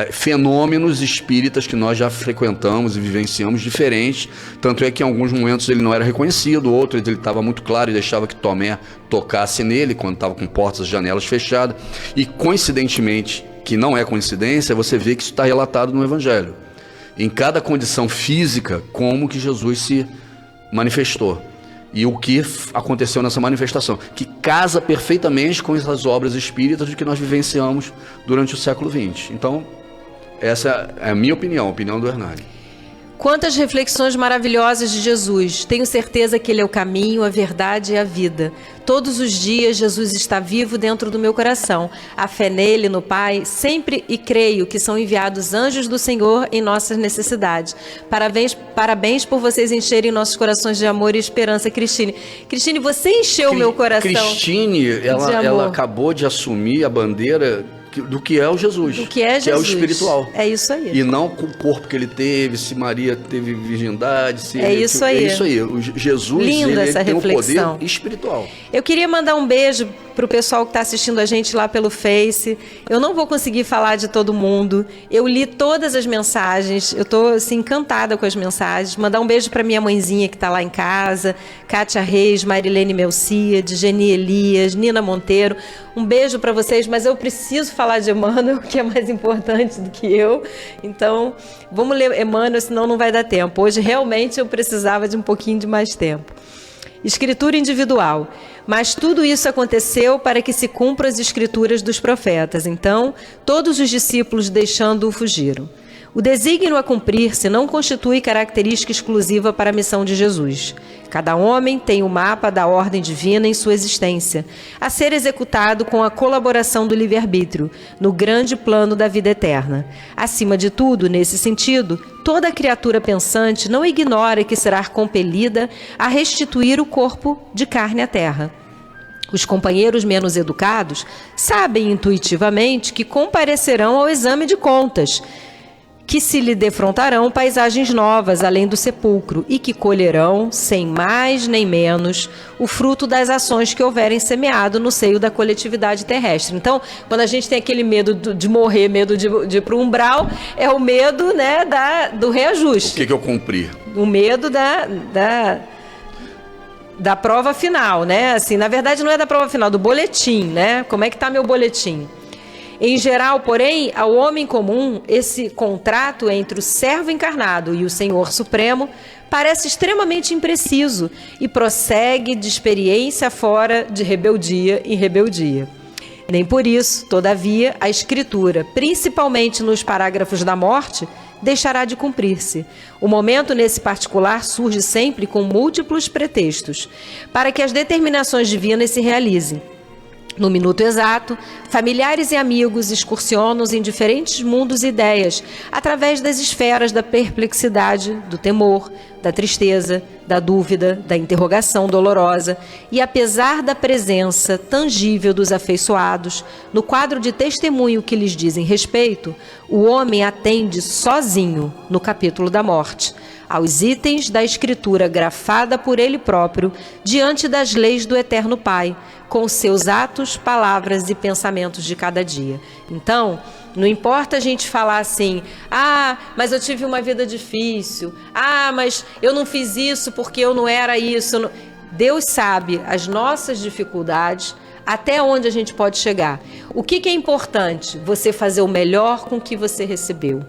fenômenos espíritas que nós já frequentamos e vivenciamos diferentes. Tanto é que em alguns momentos ele não era reconhecido, outros ele estava muito claro e deixava que Tomé tocasse nele quando estava com portas e janelas fechadas. E coincidentemente, que não é coincidência, você vê que isso está relatado no Evangelho. Em cada condição física, como que Jesus se manifestou. E o que aconteceu nessa manifestação, que casa perfeitamente com essas obras espíritas de que nós vivenciamos durante o século XX. Então, essa é a minha opinião, a opinião do Hernani. Quantas reflexões maravilhosas de Jesus. Tenho certeza que Ele é o caminho, a verdade e a vida. Todos os dias Jesus está vivo dentro do meu coração. A fé nele, no Pai, sempre e creio que são enviados anjos do Senhor em nossas necessidades. Parabéns por vocês encherem nossos corações de amor e esperança, Cristine. Cristine, você encheu o meu coração. Cristine, ela acabou de assumir a bandeira do que é o Jesus. Do que é Jesus. Que é o espiritual. É isso aí. E não com o corpo que ele teve, se Maria teve virgindade. É isso aí. É isso aí. O Jesus, Linda essa tem reflexão. Um poder espiritual. Eu queria mandar um beijo para o pessoal que está assistindo a gente lá pelo Face. Eu não vou conseguir falar de todo mundo. Eu li todas as mensagens. Eu estou assim, encantada com as mensagens. Mandar um beijo para minha mãezinha que está lá em casa, Kátia Reis, Marilene Melcíade, Geni Elias, Nina Monteiro. Um beijo para vocês, mas eu preciso falar de Emmanuel, que é mais importante do que eu. Então, vamos ler Emmanuel, senão não vai dar tempo. Hoje, realmente, eu precisava de um pouquinho de mais tempo. Escritura individual. Mas tudo isso aconteceu para que se cumpram as escrituras dos profetas. Então, todos os discípulos, deixando-o, fugiram. O desígnio a cumprir-se não constitui característica exclusiva para a missão de Jesus. Cada homem tem o mapa da ordem divina em sua existência, a ser executado com a colaboração do livre-arbítrio, no grande plano da vida eterna. Acima de tudo, nesse sentido, toda criatura pensante não ignora que será compelida a restituir o corpo de carne à terra. Os companheiros menos educados sabem intuitivamente que comparecerão ao exame de contas, que se lhe defrontarão paisagens novas além do sepulcro e que colherão, sem mais nem menos, o fruto das ações que houverem semeado no seio da coletividade terrestre. Então, quando a gente tem aquele medo de morrer, medo de ir para o umbral, é o medo, né, do reajuste. O que eu cumpri? O medo da prova final, né? Assim, na verdade, não é da prova final, do boletim, né? Como é que está meu boletim? Em geral, porém, ao homem comum, esse contrato entre o servo encarnado e o Senhor Supremo parece extremamente impreciso e prossegue de experiência fora, de rebeldia em rebeldia. Nem por isso, todavia, a Escritura, principalmente nos parágrafos da morte, deixará de cumprir-se. O momento nesse particular surge sempre com múltiplos pretextos para que as determinações divinas se realizem. No minuto exato, familiares e amigos excursionam em diferentes mundos e ideias, através das esferas da perplexidade, do temor, da tristeza, da dúvida, da interrogação dolorosa, e apesar da presença tangível dos afeiçoados, no quadro de testemunho que lhes dizem respeito, o homem atende sozinho, no capítulo da morte, aos itens da escritura grafada por ele próprio, diante das leis do Eterno Pai, com seus atos, palavras e pensamentos de cada dia. Então, não importa a gente falar assim, mas eu tive uma vida difícil, mas eu não fiz isso porque eu não era isso. Deus sabe as nossas dificuldades, até onde a gente pode chegar. O que é importante? Você fazer o melhor com o que você recebeu.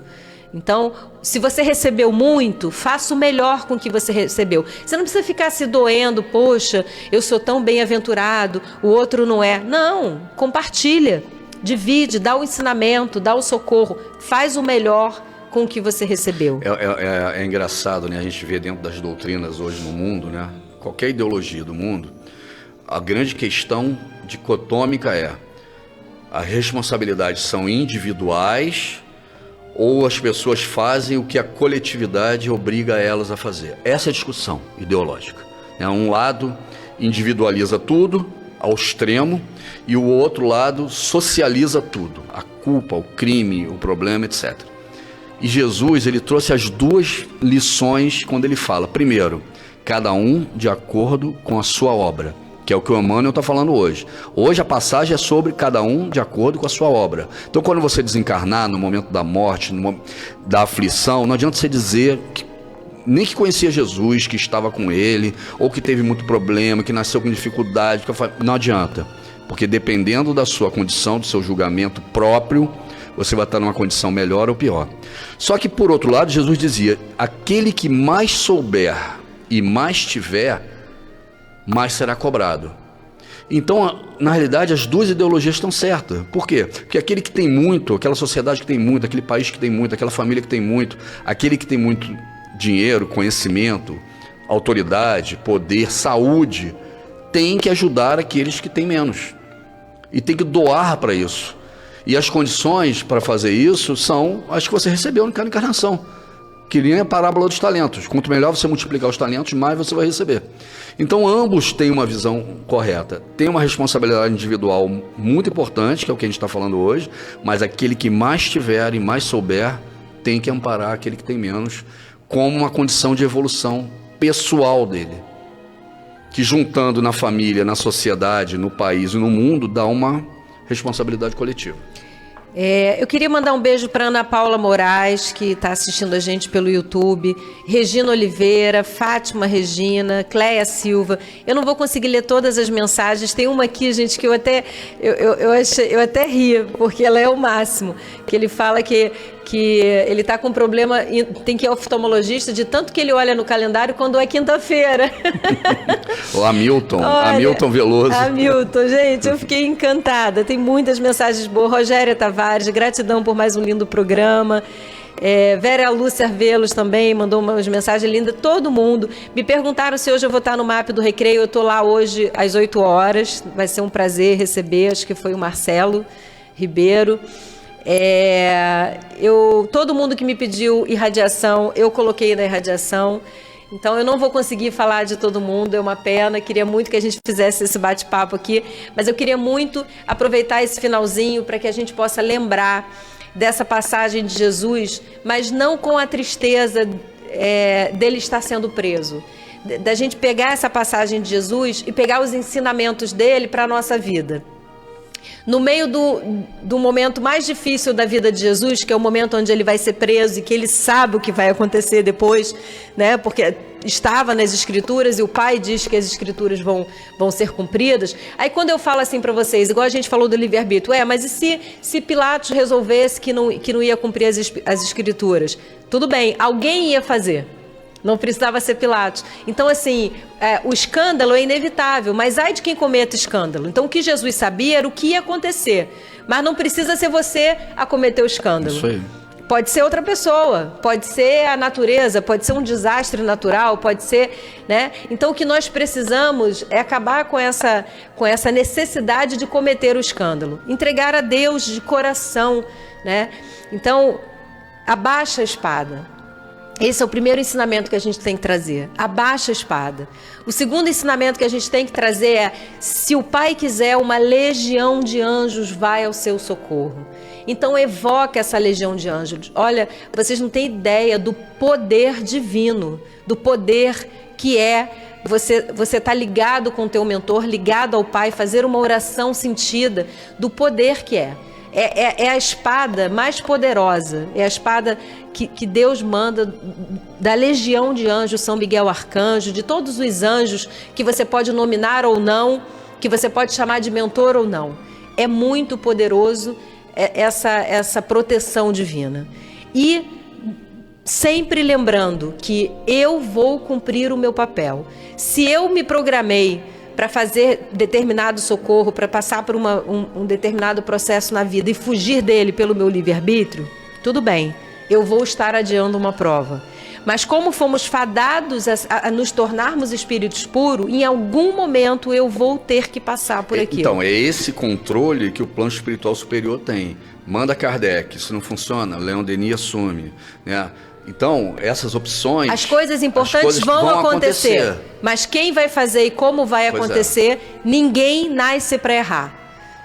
Então, se você recebeu muito, faça o melhor com o que você recebeu. Você não precisa ficar se doendo, poxa, eu sou tão bem-aventurado, o outro não é. Não, compartilha, divide, dá o ensinamento, dá o socorro, faz o melhor com o que você recebeu. É engraçado, né? A gente vê dentro das doutrinas hoje no mundo, né? Qualquer ideologia do mundo, a grande questão dicotômica é: as responsabilidades são individuais ou as pessoas fazem o que a coletividade obriga elas a fazer? Essa é a discussão ideológica. Um lado individualiza tudo ao extremo e o outro lado socializa tudo, a culpa, o crime, o problema, etc. E Jesus, ele trouxe as duas lições quando ele fala: primeiro, cada um de acordo com a sua obra, que é o que o Emmanuel está falando hoje. Hoje a passagem é sobre cada um de acordo com a sua obra. Então, quando você desencarnar, no momento da morte, no momento da aflição, não adianta você dizer que nem que conhecia Jesus, que estava com ele, ou que teve muito problema, que nasceu com dificuldade. Não adianta, porque dependendo da sua condição, do seu julgamento próprio, você vai estar numa condição melhor ou pior. Só que, por outro lado, Jesus dizia: aquele que mais souber e mais tiver, mais será cobrado. Então, na realidade, as duas ideologias estão certas. Por quê? Porque aquele que tem muito, aquela sociedade que tem muito, aquele país que tem muito, aquela família que tem muito, aquele que tem muito dinheiro, conhecimento, autoridade, poder, saúde, tem que ajudar aqueles que têm menos. E tem que doar para isso. E as condições para fazer isso são as que você recebeu naquela encarnação. Que nem a parábola dos talentos. Quanto melhor você multiplicar os talentos, mais você vai receber. Então ambos têm uma visão correta. Tem uma responsabilidade individual muito importante, que é o que a gente está falando hoje, mas aquele que mais tiver e mais souber tem que amparar aquele que tem menos, como uma condição de evolução pessoal dele, que juntando na família, na sociedade, no país e no mundo, dá uma responsabilidade coletiva. Eu queria mandar um beijo para Ana Paula Moraes, que está assistindo a gente pelo YouTube, Regina Oliveira, Fátima Regina, Cléia Silva. Eu não vou conseguir ler todas as mensagens, tem uma aqui, gente, que eu até ri, porque ela é o máximo, que ele fala que ele está com problema, tem que ir ao oftalmologista de tanto que ele olha no calendário quando é quinta-feira. O Hamilton Veloso. Hamilton, gente, eu fiquei encantada. Tem muitas mensagens boas. Rogéria Tavares, gratidão por mais um lindo programa. Vera Lúcia Arvelos também mandou umas mensagens lindas. Todo mundo. Me perguntaram se hoje eu vou estar no MAP do Recreio. Eu estou lá hoje às 8 horas. Vai ser um prazer receber. Acho que foi o Marcelo Ribeiro. Todo mundo que me pediu irradiação, eu coloquei na irradiação. Então eu não vou conseguir falar de todo mundo, é uma pena. Queria muito que a gente fizesse esse bate-papo aqui, mas eu queria muito aproveitar esse finalzinho para que a gente possa lembrar dessa passagem de Jesus, mas não com a tristeza dele estar sendo preso. Da gente pegar essa passagem de Jesus e pegar os ensinamentos dele para a nossa vida. No meio do momento mais difícil da vida de Jesus, que é o momento onde ele vai ser preso e que ele sabe o que vai acontecer depois, né? Porque estava nas Escrituras e o Pai diz que as Escrituras vão ser cumpridas. Aí quando eu falo assim para vocês, igual a gente falou do livre-arbítrio, mas e se Pilatos resolvesse que não ia cumprir as Escrituras? Tudo bem, alguém ia fazer. Não precisava ser Pilatos. Então, assim, o escândalo é inevitável, mas ai de quem cometa escândalo. Então, o que Jesus sabia era o que ia acontecer. Mas não precisa ser você a cometer o escândalo. Isso aí. Pode ser outra pessoa, pode ser a natureza, pode ser um desastre natural, pode ser, né? Então, o que nós precisamos é acabar com essa necessidade de cometer o escândalo. Entregar a Deus de coração, né? Então, abaixa a espada. Esse é o primeiro ensinamento que a gente tem que trazer. Abaixa a espada. O segundo ensinamento que a gente tem que trazer é: se o Pai quiser, uma legião de anjos vai ao seu socorro. Então evoca essa legião de anjos. Olha, vocês não têm ideia do poder divino, do poder que é você estar ligado com o teu mentor, ligado ao Pai, fazer uma oração sentida do poder que é. É a espada mais poderosa, é a espada que Deus manda da legião de anjos, São Miguel Arcanjo, de todos os anjos que você pode nominar ou não, que você pode chamar de mentor ou não. É muito poderoso essa proteção divina. E sempre lembrando que eu vou cumprir o meu papel. Se eu me programei para fazer determinado socorro, para passar por um determinado processo na vida e fugir dele pelo meu livre-arbítrio, tudo bem, eu vou estar adiando uma prova. Mas como fomos fadados a nos tornarmos espíritos puros, em algum momento eu vou ter que passar por aquilo. Então, é esse controle que o plano espiritual superior tem. Manda Kardec, isso não funciona, Leon Denis assume, né? Então, essas opções... As coisas importantes vão acontecer, mas quem vai fazer e como vai acontecer, ninguém nasce para errar.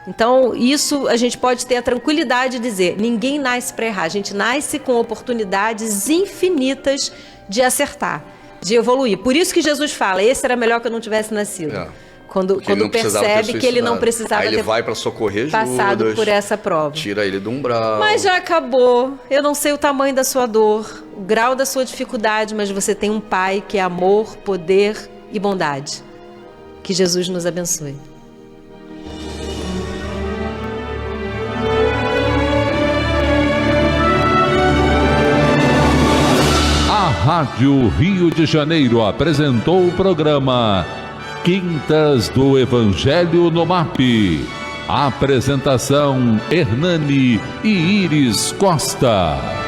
Então, isso a gente pode ter a tranquilidade de dizer, ninguém nasce para errar, a gente nasce com oportunidades infinitas de acertar, de evoluir. Por isso que Jesus fala, esse era melhor que eu não tivesse nascido. Quando percebe que ele não precisava ter vai para socorrer passado Judas, por essa prova. Tira ele do umbral. Mas já acabou. Eu não sei o tamanho da sua dor, o grau da sua dificuldade, mas você tem um Pai que é amor, poder e bondade. Que Jesus nos abençoe. A Rádio Rio de Janeiro apresentou o programa Quintas do Evangelho no MAP. Apresentação: Hernani e Iris Costa.